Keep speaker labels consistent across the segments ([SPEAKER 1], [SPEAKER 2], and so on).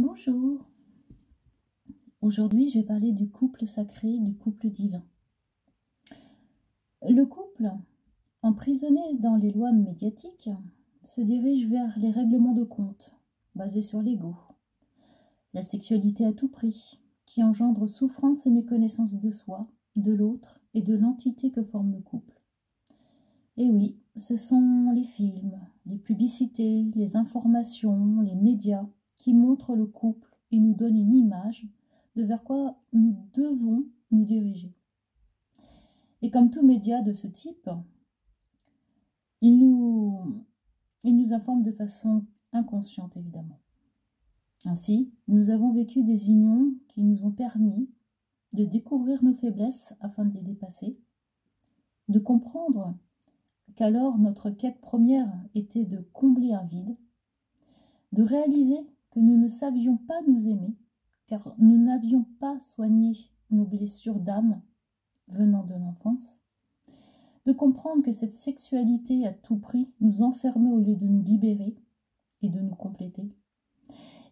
[SPEAKER 1] Bonjour, aujourd'hui je vais parler du couple sacré, du couple divin. Le couple, emprisonné dans les lois médiatiques, se dirige vers les règlements de compte, basés sur l'ego, la sexualité à tout prix, qui engendre souffrance et méconnaissance de soi, de l'autre et de l'entité que forme le couple. Et oui, ce sont les films, les publicités, les informations, les médias qui montrent le couple et nous donnent une image de vers quoi nous devons nous diriger. Et comme tout média de ce type, il nous informe de façon inconsciente, évidemment. Ainsi, nous avons vécu des unions qui nous ont permis de découvrir nos faiblesses afin de les dépasser, de comprendre qu'alors notre quête première était de combler un vide, de réaliser que nous ne savions pas nous aimer, car nous n'avions pas soigné nos blessures d'âme venant de l'enfance, de comprendre que cette sexualité à tout prix nous enfermait au lieu de nous libérer et de nous compléter,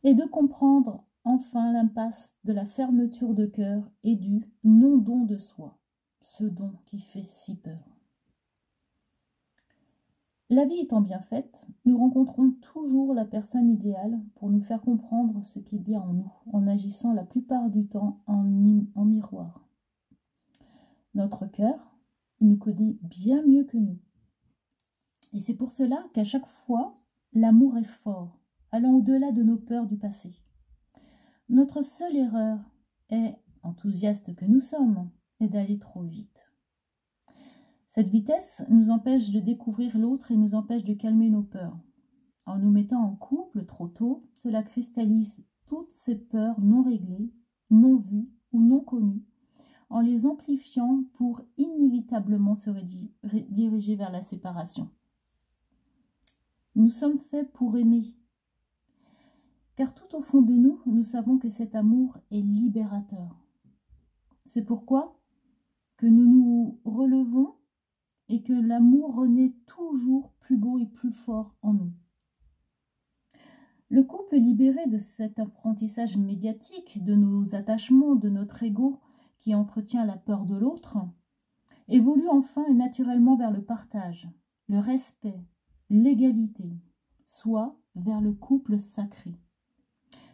[SPEAKER 1] et de comprendre enfin l'impasse de la fermeture de cœur et du non-don de soi, ce don qui fait si peur. La vie étant bien faite, nous rencontrons toujours la personne idéale pour nous faire comprendre ce qu'il y a en nous, en agissant la plupart du temps en miroir. Notre cœur nous connaît bien mieux que nous. Et c'est pour cela qu'à chaque fois, l'amour est fort, allant au-delà de nos peurs du passé. Notre seule erreur est, enthousiastes que nous sommes, est d'aller trop vite. Cette vitesse nous empêche de découvrir l'autre et nous empêche de calmer nos peurs. En nous mettant en couple trop tôt, cela cristallise toutes ces peurs non réglées, non vues ou non connues, en les amplifiant pour inévitablement se diriger vers la séparation. Nous sommes faits pour aimer, car tout au fond de nous, nous savons que cet amour est libérateur. C'est pourquoi que nous nous relevons et que l'amour renaît toujours plus beau et plus fort en nous. Le couple libéré de cet apprentissage médiatique, de nos attachements, de notre ego qui entretient la peur de l'autre, évolue enfin et naturellement vers le partage, le respect, l'égalité, soit vers le couple sacré.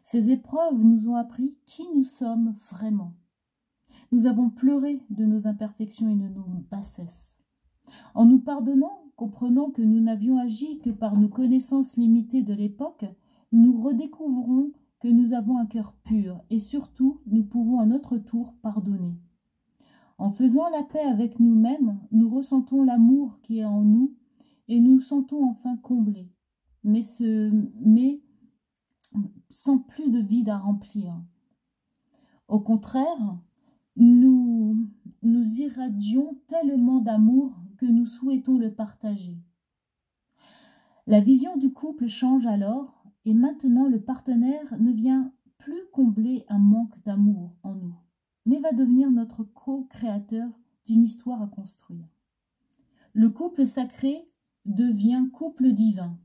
[SPEAKER 1] Ces épreuves nous ont appris qui nous sommes vraiment. Nous avons pleuré de nos imperfections et de nos bassesses. En nous pardonnant, comprenant que nous n'avions agi que par nos connaissances limitées de l'époque, nous redécouvrons que nous avons un cœur pur et surtout, nous pouvons à notre tour pardonner. En faisant la paix avec nous-mêmes, nous ressentons l'amour qui est en nous et nous sentons enfin comblés, mais sans plus de vide à remplir. Au contraire, nous irradions tellement d'amour que nous souhaitons le partager. La vision du couple change alors et maintenant le partenaire ne vient plus combler un manque d'amour en nous, mais va devenir notre co-créateur d'une histoire à construire. Le couple sacré devient couple divin,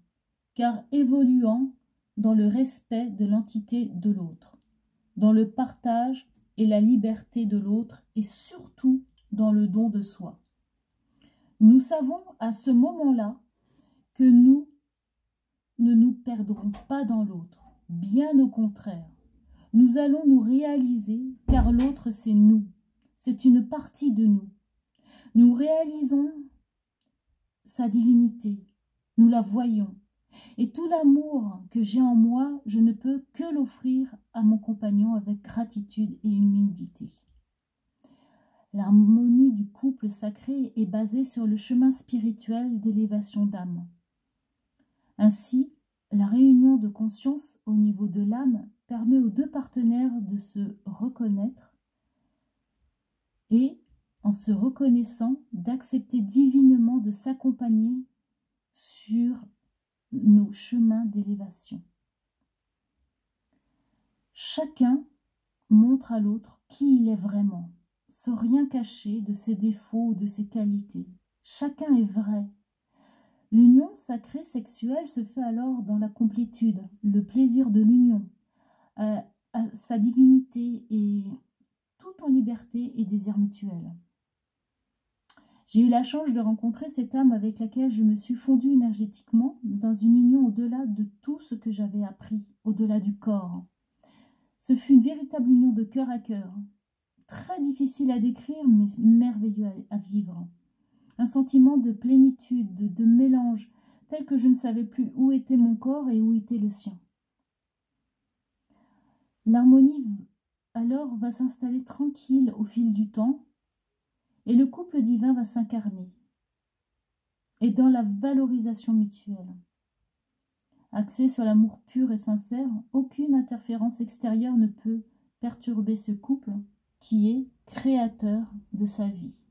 [SPEAKER 1] car évoluant dans le respect de l'entité de l'autre, dans le partage et la liberté de l'autre et surtout dans le don de soi. Nous savons à ce moment-là que nous ne nous perdrons pas dans l'autre, bien au contraire. Nous allons nous réaliser car l'autre c'est nous, c'est une partie de nous. Nous réalisons sa divinité, nous la voyons. Et tout l'amour que j'ai en moi, je ne peux que l'offrir à mon compagnon avec gratitude et humilité. L'harmonie du couple sacré est basée sur le chemin spirituel d'élévation d'âme. Ainsi, la réunion de conscience au niveau de l'âme permet aux deux partenaires de se reconnaître et, en se reconnaissant, d'accepter divinement de s'accompagner sur nos chemins d'élévation. Chacun montre à l'autre qui il est vraiment, sans rien cacher de ses défauts ou de ses qualités. Chacun est vrai. L'union sacrée sexuelle se fait alors dans la complétude, le plaisir de l'union, à sa divinité et tout en liberté et désir mutuel. J'ai eu la chance de rencontrer cette âme avec laquelle je me suis fondue énergétiquement dans une union au-delà de tout ce que j'avais appris, au-delà du corps. Ce fut une véritable union de cœur à cœur, très difficile à décrire mais merveilleux à vivre. Un sentiment de plénitude, de mélange, tel que je ne savais plus où était mon corps et où était le sien. L'harmonie alors va s'installer tranquille au fil du temps et le couple divin va s'incarner. Et dans la valorisation mutuelle. Axé sur l'amour pur et sincère, aucune interférence extérieure ne peut perturber ce couple qui est créateur de sa vie.